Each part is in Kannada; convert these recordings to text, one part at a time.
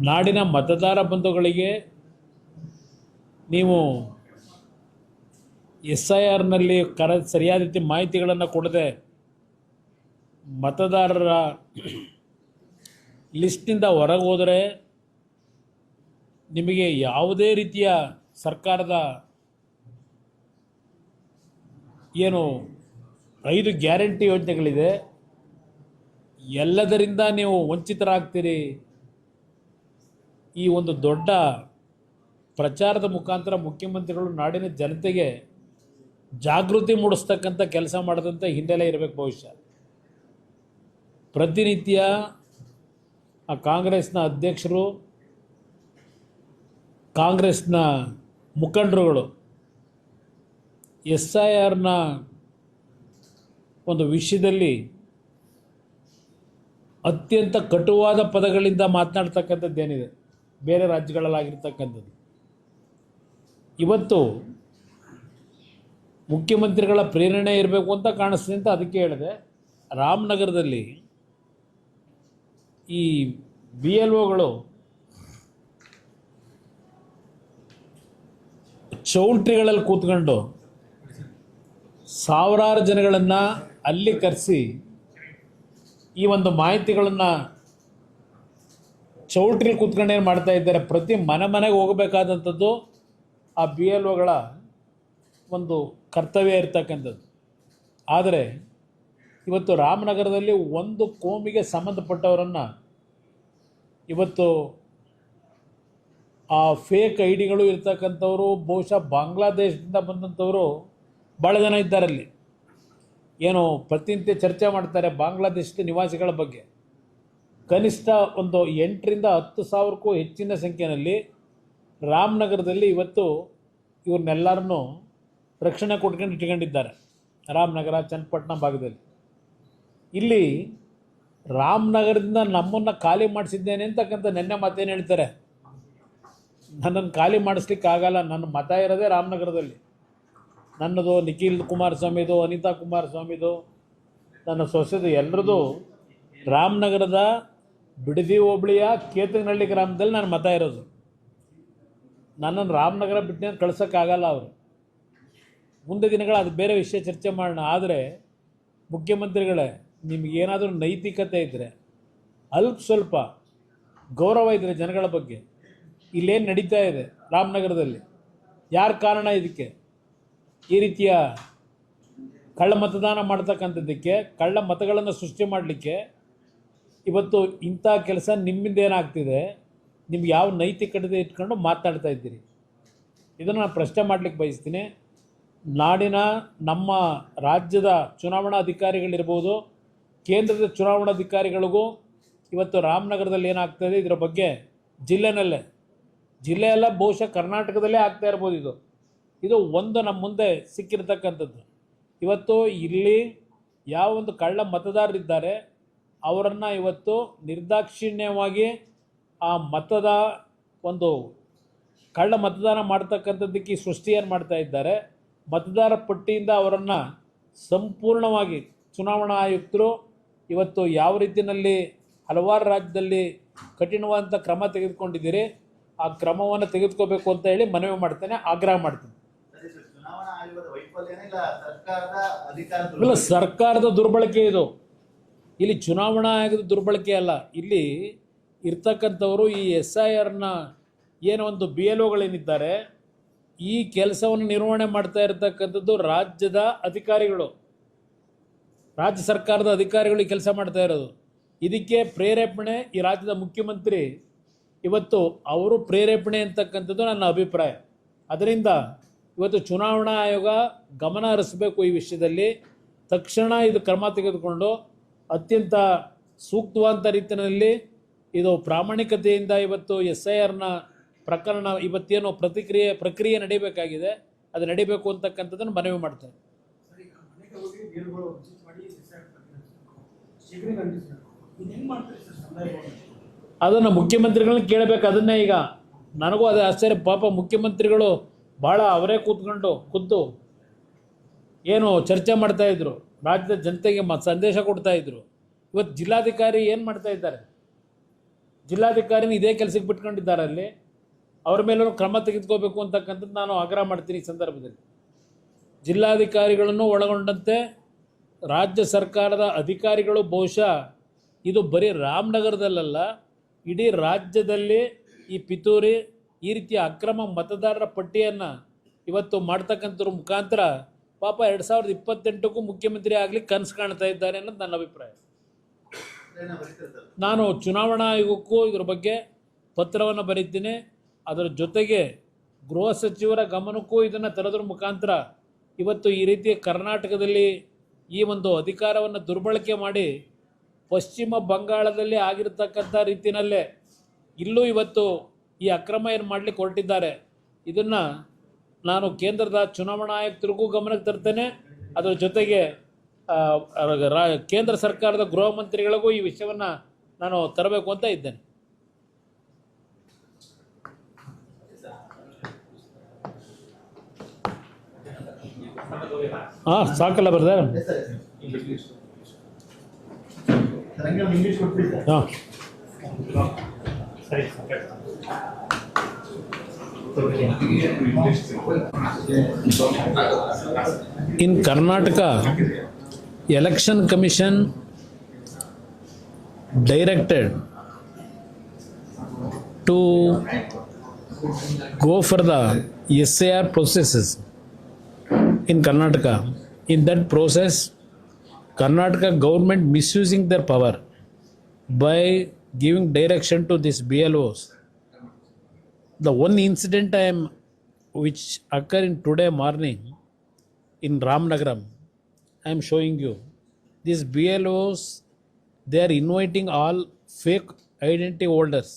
ನಾಡಿನ ಮತದಾರ ಬಂಧುಗಳಿಗೆ ನೀವು SIRನಲ್ಲಿ ಸರಿಯಾದ ರೀತಿ ಮಾಹಿತಿಗಳನ್ನು ಕೊಡದೆ ಮತದಾರರ ಲಿಸ್ಟ್ನಿಂದ ಹೊರಗೆ ಹೋದರೆ ನಿಮಗೆ ಯಾವುದೇ ರೀತಿಯ ಸರ್ಕಾರದ ಏನು 5 ಗ್ಯಾರಂಟಿ ಯೋಜನೆಗಳಿದೆ ಎಲ್ಲದರಿಂದ ನೀವು ವಂಚಿತರಾಗ್ತೀರಿ. ಈ ಒಂದು ದೊಡ್ಡ ಪ್ರಚಾರದ ಮುಖಾಂತರ ಮುಖ್ಯಮಂತ್ರಿಗಳು ನಾಡಿನ ಜನತೆಗೆ ಜಾಗೃತಿ ಮೂಡಿಸ್ತಕ್ಕಂಥ ಕೆಲಸ ಮಾಡಿದಂಥ ಹಿನ್ನೆಲೆ ಇರಬೇಕು. ಬಹುಶಃ ಪ್ರತಿನಿತ್ಯ ಆ ಕಾಂಗ್ರೆಸ್ನ ಅಧ್ಯಕ್ಷರು, ಕಾಂಗ್ರೆಸ್ನ ಮುಖಂಡರುಗಳು SIRನ ಒಂದು ವಿಷಯದಲ್ಲಿ ಅತ್ಯಂತ ಕಟುವಾದ ಪದಗಳಿಂದ ಮಾತನಾಡ್ತಕ್ಕಂಥದ್ದೇನಿದೆ ಬೇರೆ ರಾಜ್ಯಗಳಲ್ಲಾಗಿರ್ತಕ್ಕಂಥದ್ದು. ಇವತ್ತು ಮುಖ್ಯಮಂತ್ರಿಗಳ ಪ್ರೇರಣೆ ಇರಬೇಕು ಅಂತ ಕಾಣಿಸ್ತದೆ ಅಂತ ಅದಕ್ಕೆ ಹೇಳಿದೆ. ರಾಮನಗರದಲ್ಲಿ ಈ BLOಗಳು ಚೌಲ್ಟ್ರಿಗಳಲ್ಲಿ ಕೂತ್ಕೊಂಡು ಸಾವಿರಾರು ಜನಗಳನ್ನು ಅಲ್ಲಿ ಕರೆಸಿ ಈ ಒಂದು ಮಾಹಿತಿಗಳನ್ನು ಚೌಲ್ಟ್ರಿ ಕೂತ್ಕೊಂಡು ಏನು ಮಾಡ್ತಾ ಇದ್ದಾರೆ, ಪ್ರತಿ ಮನೆಗೆ ಹೋಗಬೇಕಾದಂಥದ್ದು ಆ BLOಗಳ ಒಂದು ಕರ್ತವ್ಯ ಇರ್ತಕ್ಕಂಥದ್ದು. ಆದರೆ ಇವತ್ತು ರಾಮನಗರದಲ್ಲಿ ಒಂದು ಕೋಮಿಗೆ ಸಂಬಂಧಪಟ್ಟವರನ್ನು ಇವತ್ತು ಆ ಫೇಕ್ ಐಡಿಗಳು ಇರ್ತಕ್ಕಂಥವರು ಬಹುಶಃ ಬಾಂಗ್ಲಾದೇಶದಿಂದ ಬಂದಂಥವರು ಭಾಳ ಜನ ಇದ್ದಾರಲ್ಲಿ. ಏನು ಪ್ರತಿನಿತ್ಯ ಚರ್ಚೆ ಮಾಡ್ತಾರೆ ಬಾಂಗ್ಲಾದೇಶದ ನಿವಾಸಿಗಳ ಬಗ್ಗೆ. ಕನಿಷ್ಠ ಒಂದು 8ರಿಂದ 10 ಸಾವಿರಕ್ಕೂ ಹೆಚ್ಚಿನ ಸಂಖ್ಯೆಯಲ್ಲಿ ರಾಮನಗರದಲ್ಲಿ ಇವತ್ತು ಇವ್ರನ್ನೆಲ್ಲರನ್ನೂ ರಕ್ಷಣೆ ಕೊಟ್ಕೊಂಡು ಇಟ್ಕೊಂಡಿದ್ದಾರೆ. ರಾಮನಗರ, ಚನ್ನಪಟ್ಟಣ ಭಾಗದಲ್ಲಿ. ಇಲ್ಲಿ ರಾಮನಗರದಿಂದ ನಮ್ಮನ್ನು ಖಾಲಿ ಮಾಡಿಸಿದ್ದೇನೆ ಅಂತಕ್ಕಂಥ ನೆನ್ನೆ ಮಾತೇನು ಹೇಳ್ತಾರೆ, ನನ್ನನ್ನು ಖಾಲಿ ಮಾಡಿಸ್ಲಿಕ್ಕಾಗಲ್ಲ, ನನ್ನ ಮತ ಇರೋದೇ ರಾಮನಗರದಲ್ಲಿ. ನನ್ನದು, ನಿಖಿಲ್ ಕುಮಾರಸ್ವಾಮಿದು, ಅನಿತಾ ಕುಮಾರಸ್ವಾಮಿದು, ನನ್ನ ಸೊಸೆದು, ಎಲ್ಲರದು ರಾಮನಗರದ ಬಿಡದಿ ಹೋಬಳಿಯ ಕೇತನಹಳ್ಳಿ ಗ್ರಾಮದಲ್ಲಿ ನನ್ನ ಮತ ಇರೋದು. ನನ್ನನ್ನು ರಾಮನಗರ ಬಿಟ್ಟು ಕಳ್ಸೋಕ್ಕಾಗಲ್ಲ ಅವರು. ಮುಂದೆ ದಿನಗಳು ಅದು ಬೇರೆ ವಿಷಯ ಚರ್ಚೆ ಮಾಡೋಣ. ಆದರೆ ಮುಖ್ಯಮಂತ್ರಿಗಳೇ, ನಿಮಗೇನಾದರೂ ನೈತಿಕತೆ ಇದ್ದರೆ, ಸ್ವಲ್ಪ ಗೌರವ ಇದ್ದರೆ ಜನಗಳ ಬಗ್ಗೆ, ಇಲ್ಲೇನು ನಡೀತಾ ಇದೆ ರಾಮನಗರದಲ್ಲಿ, ಯಾರ ಕಾರಣ ಇದಕ್ಕೆ, ಈ ರೀತಿಯ ಕಳ್ಳ ಮತದಾನ ಮಾಡ್ತಕ್ಕಂಥದ್ದಕ್ಕೆ, ಕಳ್ಳ ಮತಗಳನ್ನು ಸೃಷ್ಟಿ ಮಾಡಲಿಕ್ಕೆ ಇವತ್ತು ಇಂಥ ಕೆಲಸ ನಿಮ್ಮಿಂದ ಏನಾಗ್ತಿದೆ, ನಿಮ್ಗೆ ಯಾವ ನೈತಿಕತೆ ಇಟ್ಕೊಂಡು ಮಾತನಾಡ್ತಾ ಇದ್ದೀರಿ, ಇದನ್ನು ನಾನು ಪ್ರಶ್ನೆ ಮಾಡಲಿಕ್ಕೆ ಬಯಸ್ತೀನಿ. ನಾಡಿನ ನಮ್ಮ ರಾಜ್ಯದ ಚುನಾವಣಾ ಅಧಿಕಾರಿಗಳಿರ್ಬೋದು, ಕೇಂದ್ರದ ಚುನಾವಣಾಧಿಕಾರಿಗಳಿಗೂ ಇವತ್ತು ರಾಮನಗರದಲ್ಲಿ ಏನಾಗ್ತಾಯಿದೆ ಇದರ ಬಗ್ಗೆ ಜಿಲ್ಲೆಯಲ್ಲ ಬಹುಶಃ ಕರ್ನಾಟಕದಲ್ಲೇ ಆಗ್ತಾ ಇರ್ಬೋದು. ಇದು ಒಂದು ನಮ್ಮ ಮುಂದೆ ಸಿಕ್ಕಿರ್ತಕ್ಕಂಥದ್ದು. ಇವತ್ತು ಇಲ್ಲಿ ಯಾವ ಒಂದು ಕಳ್ಳ ಮತದಾರರಿದ್ದಾರೆ ಅವರನ್ನು ಇವತ್ತು ನಿರ್ದಾಕ್ಷಿಣ್ಯವಾಗಿ ಆ ಮತದ ಒಂದು ಕಳ್ಳ ಮತದಾನ ಮಾಡ್ತಕ್ಕಂಥದ್ದಕ್ಕೆ ಸೃಷ್ಟಿ ಏನು ಮಾಡ್ತಾ ಇದ್ದಾರೆ, ಮತದಾರ ಪಟ್ಟಿಯಿಂದ ಅವರನ್ನು ಸಂಪೂರ್ಣವಾಗಿ ಚುನಾವಣಾ ಆಯುಕ್ತರು ಇವತ್ತು ಯಾವ ರೀತಿಯಲ್ಲಿ ಹಲವಾರು ರಾಜ್ಯದಲ್ಲಿ ಕಠಿಣವಾದಂಥ ಕ್ರಮ ತೆಗೆದುಕೊಂಡಿದ್ದೀರಿ, ಆ ಕ್ರಮವನ್ನು ತೆಗೆದುಕೋಬೇಕು ಅಂತ ಹೇಳಿ ಮನವಿ ಮಾಡ್ತೇನೆ, ಆಗ್ರಹ ಮಾಡ್ತೇನೆ. ಇಲ್ಲ, ಸರ್ಕಾರದ ದುರ್ಬಳಕೆ ಇದು. ಇಲ್ಲಿ ಚುನಾವಣಾ ಆಯೋಗದ ದುರ್ಬಳಕೆ ಅಲ್ಲ. ಇಲ್ಲಿ ಇರ್ತಕ್ಕಂಥವರು ಈ SIRನ ಏನೋ ಒಂದು BLOಗಳೇನಿದ್ದಾರೆ ಈ ಕೆಲಸವನ್ನು ನಿರ್ವಹಣೆ ಮಾಡ್ತಾ ಇರತಕ್ಕಂಥದ್ದು ರಾಜ್ಯದ ಅಧಿಕಾರಿಗಳು, ರಾಜ್ಯ ಸರ್ಕಾರದ ಅಧಿಕಾರಿಗಳು ಈ ಕೆಲಸ ಮಾಡ್ತಾ ಇರೋದು. ಇದಕ್ಕೆ ಪ್ರೇರೇಪಣೆ ಈ ರಾಜ್ಯದ ಮುಖ್ಯಮಂತ್ರಿ, ಇವತ್ತು ಅವರು ಪ್ರೇರೇಪಣೆ ಅಂತಕ್ಕಂಥದ್ದು ನನ್ನ ಅಭಿಪ್ರಾಯ. ಅದರಿಂದ ಇವತ್ತು ಚುನಾವಣಾ ಆಯೋಗ ಗಮನ ಹರಿಸಬೇಕು ಈ ವಿಷಯದಲ್ಲಿ. ತಕ್ಷಣ ಇದು ಕ್ರಮ ತೆಗೆದುಕೊಂಡು ಅತ್ಯಂತ ಸೂಕ್ತವಾದ ರೀತಿಯಲ್ಲಿ ಇದು ಪ್ರಾಮಾಣಿಕತೆಯಿಂದ ಇವತ್ತು SIRನ ಪ್ರಕರಣ ಇವತ್ತೇನು ಪ್ರಕ್ರಿಯೆ ನಡೀಬೇಕಾಗಿದೆ ಅದು ನಡೀಬೇಕು ಅಂತಕ್ಕಂಥದ್ದನ್ನು ಮನವಿ ಮಾಡ್ತೇನೆ. ಅದನ್ನು ಮುಖ್ಯಮಂತ್ರಿಗಳನ್ನ ಕೇಳಬೇಕು. ಅದನ್ನೇ ಈಗ ನನಗೂ ಅದೇ ಆಶ್ಚರ್ಯ. ಪಾಪ ಮುಖ್ಯಮಂತ್ರಿಗಳು ಭಾಳ ಅವರೇ ಖುದ್ದು ಏನು ಚರ್ಚೆ ಮಾಡ್ತಾಯಿದ್ರು, ರಾಜ್ಯದ ಜನತೆಗೆ ಸಂದೇಶ ಕೊಡ್ತಾಯಿದ್ರು. ಇವತ್ತು ಜಿಲ್ಲಾಧಿಕಾರಿ ಏನು ಮಾಡ್ತಾ ಇದ್ದಾರೆ? ಜಿಲ್ಲಾಧಿಕಾರಿನ ಇದೇ ಕೆಲಸಕ್ಕೆ ಬಿಟ್ಕೊಂಡಿದ್ದಾರೆ ಅಲ್ಲಿ. ಅವ್ರ ಮೇಲೂ ಕ್ರಮ ತೆಗೆದುಕೋಬೇಕು ಅಂತಕ್ಕಂಥದ್ದು ನಾನು ಆಗ್ರಹ ಮಾಡ್ತೀನಿ ಈ ಸಂದರ್ಭದಲ್ಲಿ. ಜಿಲ್ಲಾಧಿಕಾರಿಗಳನ್ನು ಒಳಗೊಂಡಂತೆ ರಾಜ್ಯ ಸರ್ಕಾರದ ಅಧಿಕಾರಿಗಳು ಬಹುಶಃ ಇದು ಬರೀ ರಾಮನಗರದಲ್ಲ, ಇಡೀ ರಾಜ್ಯದಲ್ಲಿ ಈ ಪಿತೂರಿ ಈ ರೀತಿಯ ಅಕ್ರಮ ಮತದಾರರ ಪಟ್ಟಿಯನ್ನು ಇವತ್ತು ಮಾಡ್ತಕ್ಕಂಥವ್ರ ಮುಖಾಂತರ ಪಾಪ 2028ಕ್ಕೂ ಮುಖ್ಯಮಂತ್ರಿ ಆಗಲಿ ಕನಸು ಕಾಣ್ತಾ ಇದ್ದಾರೆ ಅನ್ನೋದು ನನ್ನ ಅಭಿಪ್ರಾಯ. ನಾನು ಚುನಾವಣಾ ಆಯೋಗಕ್ಕೂ ಇದ್ರ ಬಗ್ಗೆ ಪತ್ರವನ್ನು ಬರೀತೀನಿ. ಅದರ ಜೊತೆಗೆ ಗೃಹ ಸಚಿವರ ಗಮನಕ್ಕೂ ಇದನ್ನು ತರೋದ್ರ ಮುಖಾಂತರ ಇವತ್ತು ಈ ರೀತಿಯ ಕರ್ನಾಟಕದಲ್ಲಿ ಈ ಒಂದು ಅಧಿಕಾರವನ್ನು ದುರ್ಬಳಕೆ ಮಾಡಿ ಪಶ್ಚಿಮ ಬಂಗಾಳದಲ್ಲಿ ಆಗಿರತಕ್ಕಂಥ ರೀತಿಯಲ್ಲೇ ಇಲ್ಲೂ ಇವತ್ತು ಈ ಅಕ್ರಮ ಏನು ಮಾಡಲಿಕ್ಕೆ ಹೊರಟಿದ್ದಾರೆ, ಇದನ್ನು ನಾನು ಕೇಂದ್ರದ ಚುನಾವಣಾ ಆಯುಕ್ತರಿಗೂ ಗಮನಕ್ಕೆ ತರ್ತೇನೆ. ಅದರ ಜೊತೆಗೆ ಕೇಂದ್ರ ಸರ್ಕಾರದ ಗೃಹ ಮಂತ್ರಿಗಳಿಗೂ ಈ ವಿಷಯವನ್ನು ನಾನು ತರಬೇಕು ಅಂತ ಇದ್ದೇನೆ. ಹಾಂ, ಸಾಕಲ್ಲ ಬರ್ದಾರ? ಹಾಂ, in Karnataka, Election Commission directed to go for the SAR processes in Karnataka. In that process, Karnataka government misusing their power by giving direction to these BLOs. The one incident which occurred in today morning in Ramnagaram, I am showing you. These BLOs, they are inviting all fake identity holders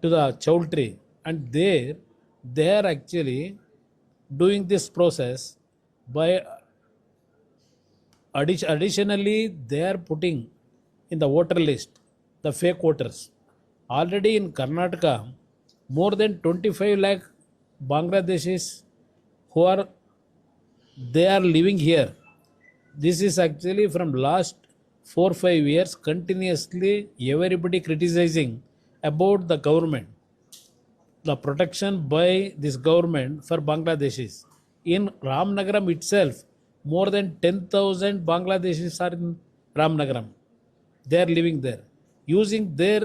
to the Chowdhury, and they are actually doing this process by additionally they are putting in the voter list the fake voters. Already in Karnataka, more than 25 lakh Bangladeshis who are living here. This is actually from last 4-5 years continuously everybody criticizing about the government, the protection by this government for Bangladeshis. In Ramnagaram itself, more than 10,000 Bangladeshis are in Ramnagaram. They are living there using their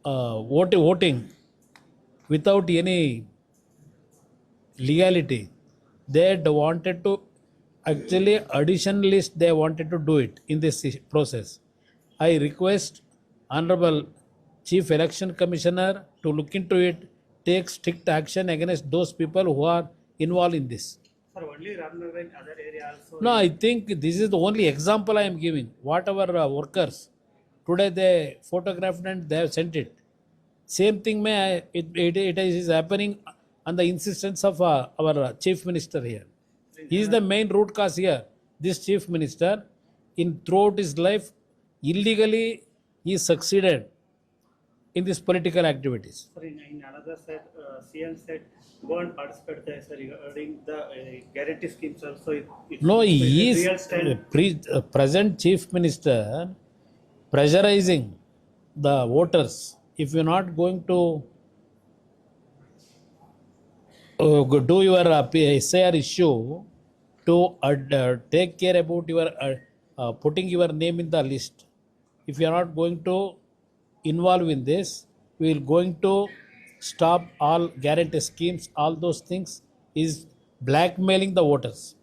voting without any legality. They had wanted to actually addition list, they wanted to do it in this process. I request Honorable Chief Election Commissioner to look into it, take strict action against those people who are involved in this. Sir, only Ramnagar in other area also? No, I think this is the only example I am giving. Whatever workers, today they photographed and they have sent it. Same thing it is happening on the insistence of our Chief Minister here. He is the main root cause here. This Chief Minister, throughout his life, illegally he succeeded in these political activities. Sir, in another side, CM said go and participate there, sir, regarding the guarantee schemes also. No, he is real stand. present Chief Minister pressurizing the voters. If you are not going to do your SIR issue to take care about your putting your name in the list, if you are not going to involve in this, we will going to stop all guarantee schemes. All those things is blackmailing the voters.